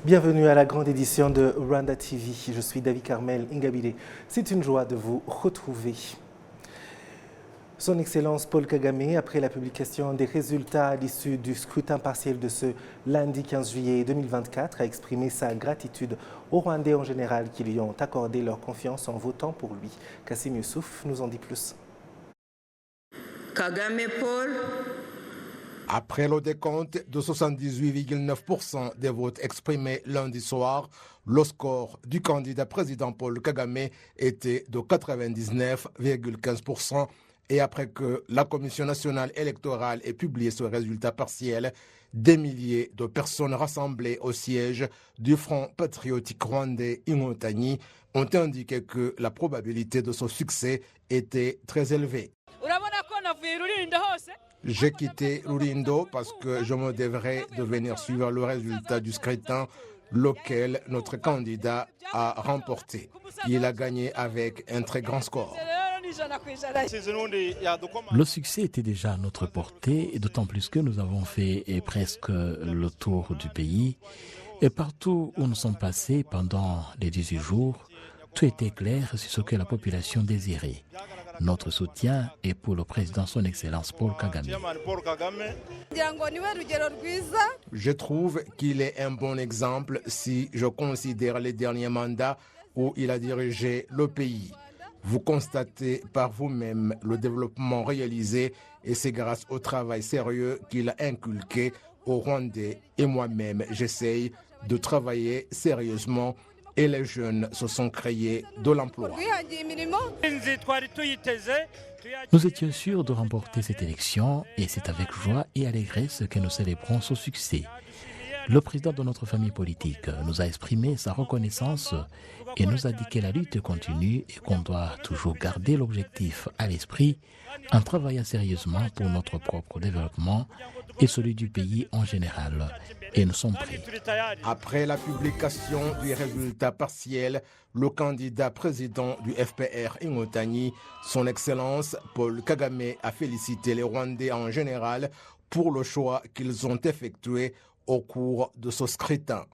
Bienvenue à la grande édition de Rwanda TV. Je suis David Carmel Ingabire. C'est une joie de vous retrouver. Son Excellence Paul Kagame, après la publication des résultats à l'issue du scrutin partiel de ce lundi 15 juillet 2024, a exprimé sa gratitude aux Rwandais en général qui lui ont accordé leur confiance en votant pour lui. Kassim Youssouf nous en dit plus. Kagame Paul. Après le décompte de 78,9% des votes exprimés lundi soir, le score du candidat président Paul Kagame était de 99,15%. Et après que la Commission nationale électorale ait publié ce résultat partiel, des milliers de personnes rassemblées au siège du Front patriotique rwandais Inkotanyi ont indiqué que la probabilité de ce succès était très élevée. J'ai quitté Rulindo parce que je me devrais de venir suivre le résultat du scrutin, lequel notre candidat a remporté. Il a gagné avec un très grand score. Le succès était déjà à notre portée, et d'autant plus que nous avons fait presque le tour du pays. Et partout où nous sommes passés pendant les 18 jours, tout était clair sur ce que la population désirait. Notre soutien est pour le président Son Excellence Paul Kagame. Je trouve qu'il est un bon exemple si je considère les derniers mandats où il a dirigé le pays. Vous constatez par vous-même le développement réalisé et c'est grâce au travail sérieux qu'il a inculqué aux Rwandais. Et moi-même, j'essaye de travailler sérieusement et les jeunes se sont créés de l'emploi. Nous étions sûrs de remporter cette élection et c'est avec joie et allégresse que nous célébrons ce succès. Le président de notre famille politique nous a exprimé sa reconnaissance et nous a dit que la lutte continue et qu'on doit toujours garder l'objectif à l'esprit en travaillant sérieusement pour notre propre développement et celui du pays en général. Et nous sommes prêts. Après la publication du résultat partiel, le candidat président du FPR Inkotanyi, Son Excellence Paul Kagame, a félicité les Rwandais en général pour le choix qu'ils ont effectué au cours de ce scrutin.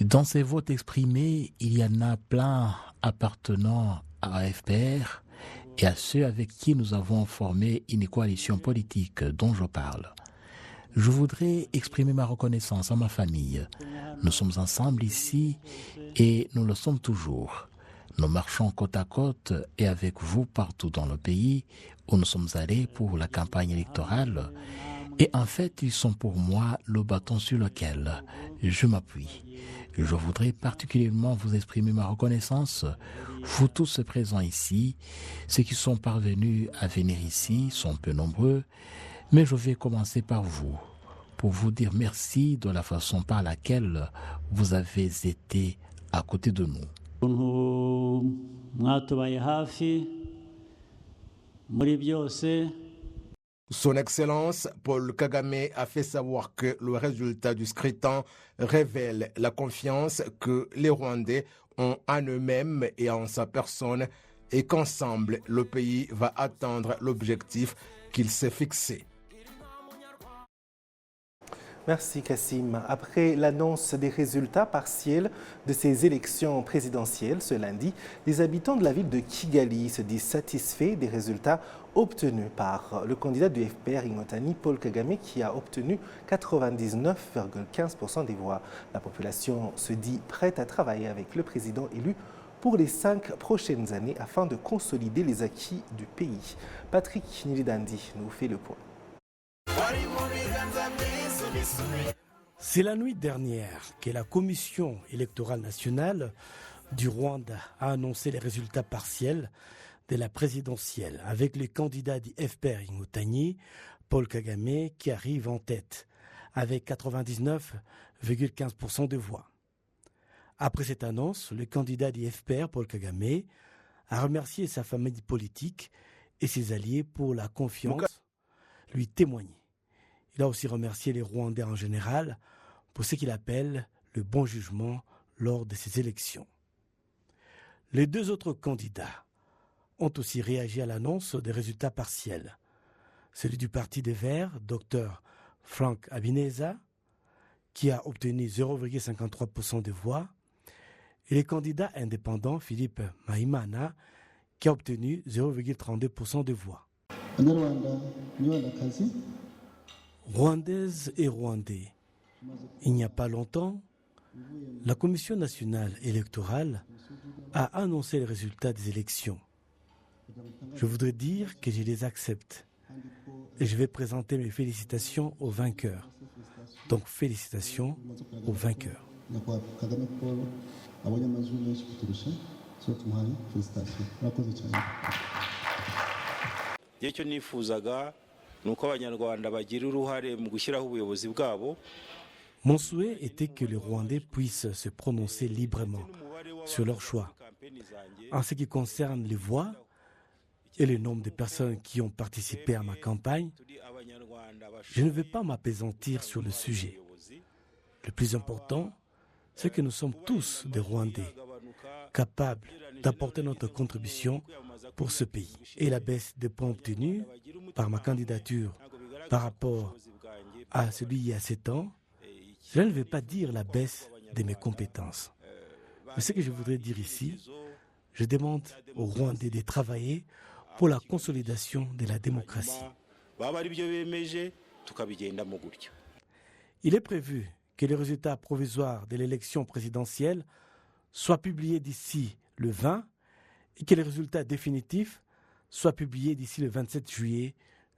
Dans ces votes exprimés, il y en a plein appartenant à FPR et à ceux avec qui nous avons formé une coalition politique dont je parle. Je voudrais exprimer ma reconnaissance à ma famille. Nous sommes ensemble ici et nous le sommes toujours. Nous marchons côte à côte et avec vous partout dans le pays où nous sommes allés pour la campagne électorale. Et en fait, ils sont pour moi le bâton sur lequel je m'appuie. Je voudrais particulièrement vous exprimer ma reconnaissance, vous tous présents ici. Ceux qui sont parvenus à venir ici sont peu nombreux, mais je vais commencer par vous, pour vous dire merci de la façon par laquelle vous avez été à côté de nous. Son Excellence Paul Kagame a fait savoir que le résultat du scrutin révèle la confiance que les Rwandais ont en eux-mêmes et en sa personne et qu'ensemble le pays va atteindre l'objectif qu'il s'est fixé. Merci Kassim. Après l'annonce des résultats partiels de ces élections présidentielles ce lundi, les habitants de la ville de Kigali se disent satisfaits des résultats obtenus par le candidat du FPR Inkotanyi, Paul Kagame, qui a obtenu 99,15% des voix. La population se dit prête à travailler avec le président élu pour les 5 prochaines années afin de consolider les acquis du pays. Patrick Nilidandi nous fait le point. C'est la nuit dernière que la Commission électorale nationale du Rwanda a annoncé les résultats partiels de la présidentielle avec le candidat du FPR Inkotanyi, Paul Kagame, qui arrive en tête avec 99,15% de voix. Après cette annonce, le candidat du FPR, Paul Kagame, a remercié sa famille politique et ses alliés pour la confiance lui témoigner. Il a aussi remercié les Rwandais en général pour ce qu'il appelle le bon jugement lors de ces élections. Les deux autres candidats ont aussi réagi à l'annonce des résultats partiels. Celui du Parti des Verts, Dr Frank Habineza, qui a obtenu 0,53% des voix, et le candidat indépendant Philippe Maïmana, qui a obtenu 0,32% des voix. Rwandaises et Rwandais, il n'y a pas longtemps, la Commission nationale électorale a annoncé les résultats des élections. Je voudrais dire que je les accepte et je vais présenter mes félicitations aux vainqueurs. Donc félicitations aux vainqueurs. Mon souhait était que les Rwandais puissent se prononcer librement sur leur choix. En ce qui concerne les voix et le nombre de personnes qui ont participé à ma campagne, je ne vais pas m'appesantir sur le sujet. Le plus important, c'est que nous sommes tous des Rwandais, capables d'apporter notre contribution pour ce pays. Et la baisse des points obtenus par ma candidature par rapport à celui il y a 7 ans, cela ne veut pas dire la baisse de mes compétences. Mais ce que je voudrais dire ici, je demande aux Rwandais de travailler pour la consolidation de la démocratie. Il est prévu que les résultats provisoires de l'élection présidentielle soient publiés d'ici le 20 et que les résultats définitifs soient publiés d'ici le 27 juillet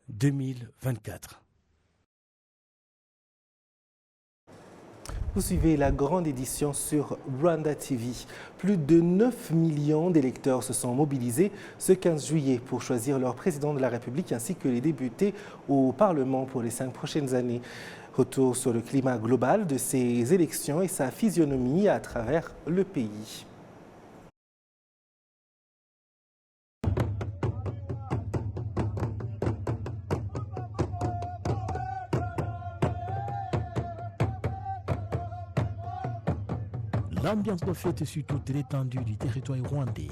2024. Vous suivez la grande édition sur Rwanda TV. Plus de 9 millions d'électeurs se sont mobilisés ce 15 juillet pour choisir leur président de la République ainsi que les députés au Parlement pour les 5 prochaines années. Retour sur le climat global de ces élections et sa physionomie à travers le pays. L'ambiance de fête sur toute l'étendue du territoire rwandais.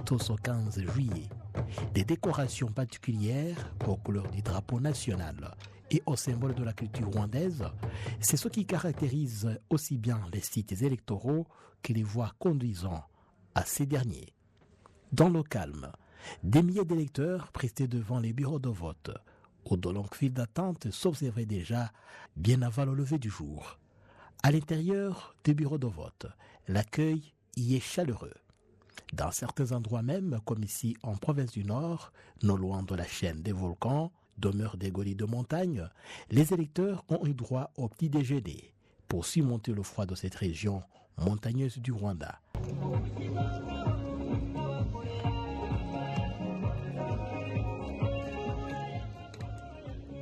Tous au 15 juillet. Des décorations particulières aux couleurs du drapeau national et aux symboles de la culture rwandaise, c'est ce qui caractérise aussi bien les sites électoraux que les voies conduisant à ces derniers. Dans le calme, des milliers d'électeurs prestaient devant les bureaux de vote, où de longues files d'attente s'observaient déjà bien avant le lever du jour. À l'intérieur des bureaux de vote, l'accueil y est chaleureux. Dans certains endroits même, comme ici en province du Nord, non loin de la chaîne des volcans, demeure des gorilles de montagne, les électeurs ont eu droit au petit déjeuner pour surmonter le froid de cette région montagneuse du Rwanda.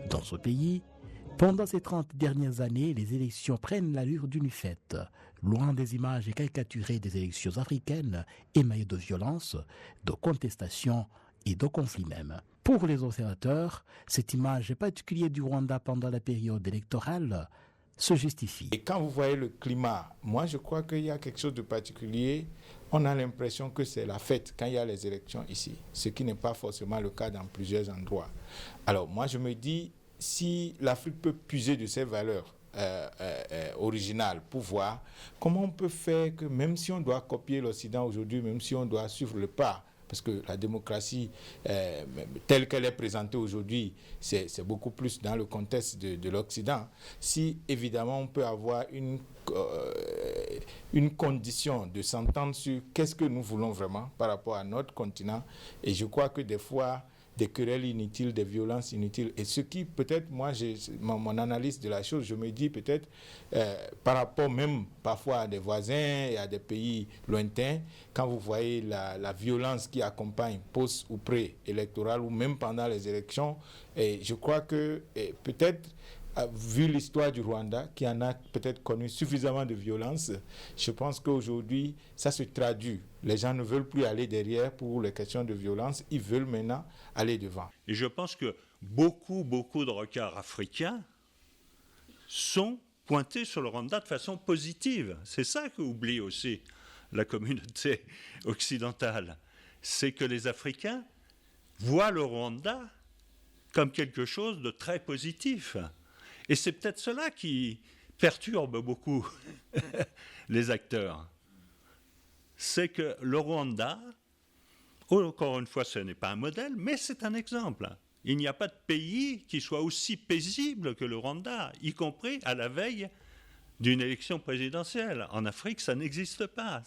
Dans ce pays, pendant ces 30 dernières années, les élections prennent l'allure d'une fête, loin des images caricaturées des élections africaines émaillées de violence, de contestation et de conflits même. Pour les observateurs, cette image particulière du Rwanda pendant la période électorale se justifie. Et quand vous voyez le climat, moi je crois qu'il y a quelque chose de particulier. On a l'impression que c'est la fête quand il y a les élections ici, ce qui n'est pas forcément le cas dans plusieurs endroits. Alors moi je me dis, si l'Afrique peut puiser de ses valeurs originales pour voir comment on peut faire que même si on doit copier l'Occident aujourd'hui, même si on doit suivre le pas, parce que la démocratie telle qu'elle est présentée aujourd'hui, c'est beaucoup plus dans le contexte de l'Occident. Si évidemment on peut avoir une condition de s'entendre sur qu'est-ce que nous voulons vraiment par rapport à notre continent, et je crois que des fois des querelles inutiles, des violences inutiles. Et ce qui, peut-être, moi, mon analyse de la chose, je me dis peut-être, par rapport même parfois à des voisins et à des pays lointains, quand vous voyez la violence qui accompagne post ou pré-électoral ou même pendant les élections, et je crois que peut-être, vu l'histoire du Rwanda, qui en a peut-être connu suffisamment de violence, je pense qu'aujourd'hui, ça se traduit. Les gens ne veulent plus aller derrière pour les questions de violence, ils veulent maintenant aller devant. Et je pense que beaucoup de regards africains sont pointés sur le Rwanda de façon positive. C'est ça qu'oublie aussi la communauté occidentale, c'est que les Africains voient le Rwanda comme quelque chose de très positif. Et c'est peut-être cela qui perturbe beaucoup les acteurs. C'est que le Rwanda, encore une fois, ce n'est pas un modèle, mais c'est un exemple. Il n'y a pas de pays qui soit aussi paisible que le Rwanda, y compris à la veille d'une élection présidentielle. En Afrique, ça n'existe pas.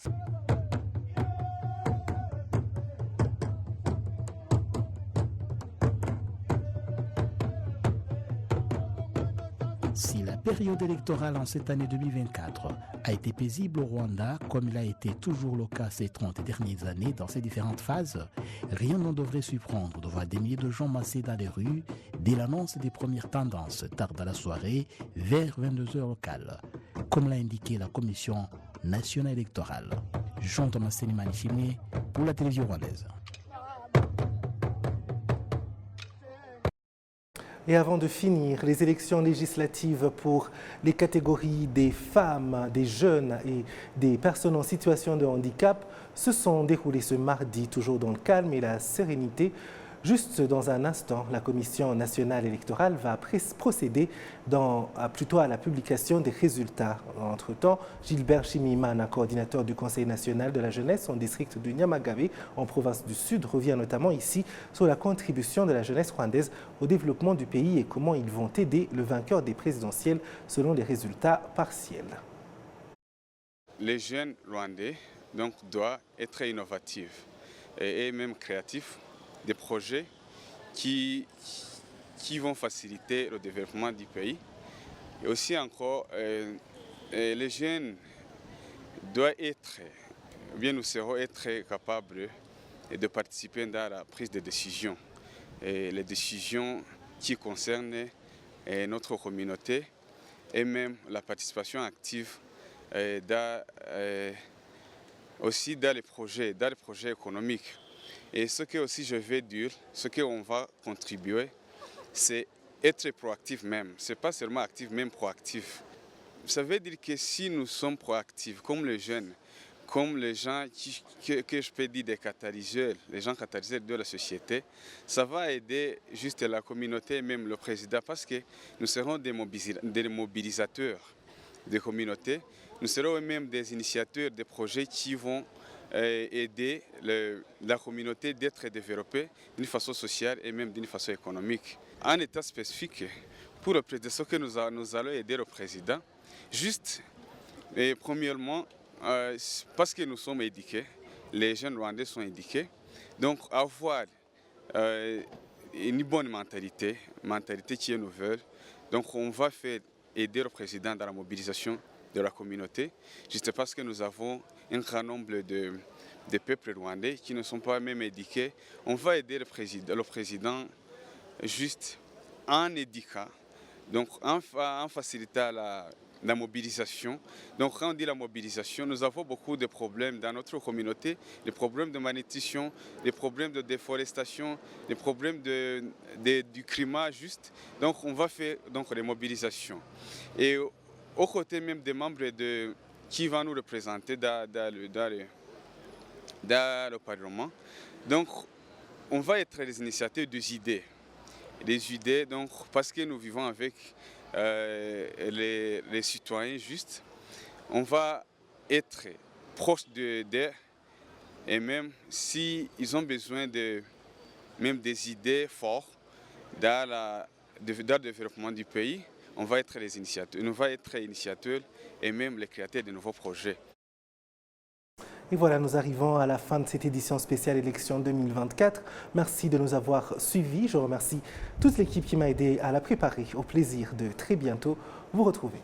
Si la période électorale en cette année 2024 a été paisible au Rwanda, comme il a été toujours le cas ces 30 dernières années dans ces différentes phases, rien ne devrait surprendre de voir des milliers de gens massés dans les rues dès l'annonce des premières tendances tard dans la soirée vers 22h locales, comme l'a indiqué la Commission nationale électorale. Jean-Thomas Sélimani pour la télévision rwandaise. Et avant de finir, les élections législatives pour les catégories des femmes, des jeunes et des personnes en situation de handicap se sont déroulées ce mardi, toujours dans le calme et la sérénité. Juste dans un instant, la Commission nationale électorale va procéder plutôt à la publication des résultats. Entre-temps, Gilbert Chimimana, coordinateur du Conseil national de la jeunesse en district de Nyamagabe, en province du Sud, revient notamment ici sur la contribution de la jeunesse rwandaise au développement du pays et comment ils vont aider le vainqueur des présidentielles selon les résultats partiels. Les jeunes rwandais doivent être innovatifs et même créatifs. Des projets qui vont faciliter le développement du pays. Et aussi encore, les jeunes doivent nous serons être capables de participer dans la prise de décision. Et les décisions qui concernent notre communauté et même la participation active aussi dans les projets économiques. Et ce que aussi je vais dire, ce qu'on va contribuer, c'est être proactif même. Ce n'est pas seulement actif, même proactif. Ça veut dire que si nous sommes proactifs, comme les jeunes, comme les gens que je peux dire des catalyseurs, les gens catalyseurs de la société, ça va aider juste la communauté et même le président parce que nous serons des mobilisateurs de communautés. Nous serons même des initiateurs de projets qui vont aider la communauté d'être développée d'une façon sociale et même d'une façon économique. Un état spécifique pour le président, ce que nous allons aider le président, juste et premièrement, parce que nous sommes éduqués, les jeunes Rwandais sont éduqués, donc avoir une bonne mentalité qui est nouvelle. Donc on va aider le président dans la mobilisation de la communauté, juste parce que nous avons un grand nombre de peuples rwandais qui ne sont pas même éduqués. On va aider le président juste en éduquant, donc en facilitant la mobilisation. Donc quand on dit la mobilisation, nous avons beaucoup de problèmes dans notre communauté, des problèmes de malnutrition, des problèmes de déforestation, des problèmes du climat juste. Donc on va faire des mobilisations. Et aux côtés même des membres qui vont nous représenter dans le Parlement. Donc, on va être les initiateurs des idées. Des idées, donc, parce que nous vivons avec les citoyens justes, on va être proche d'eux et même s'ils ont besoin même des idées fortes dans le développement du pays, on va être les initiateurs, et même les créateurs de nouveaux projets. Et voilà, nous arrivons à la fin de cette édition spéciale élection 2024. Merci de nous avoir suivis. Je remercie toute l'équipe qui m'a aidé à la préparer. Au plaisir de très bientôt vous retrouver.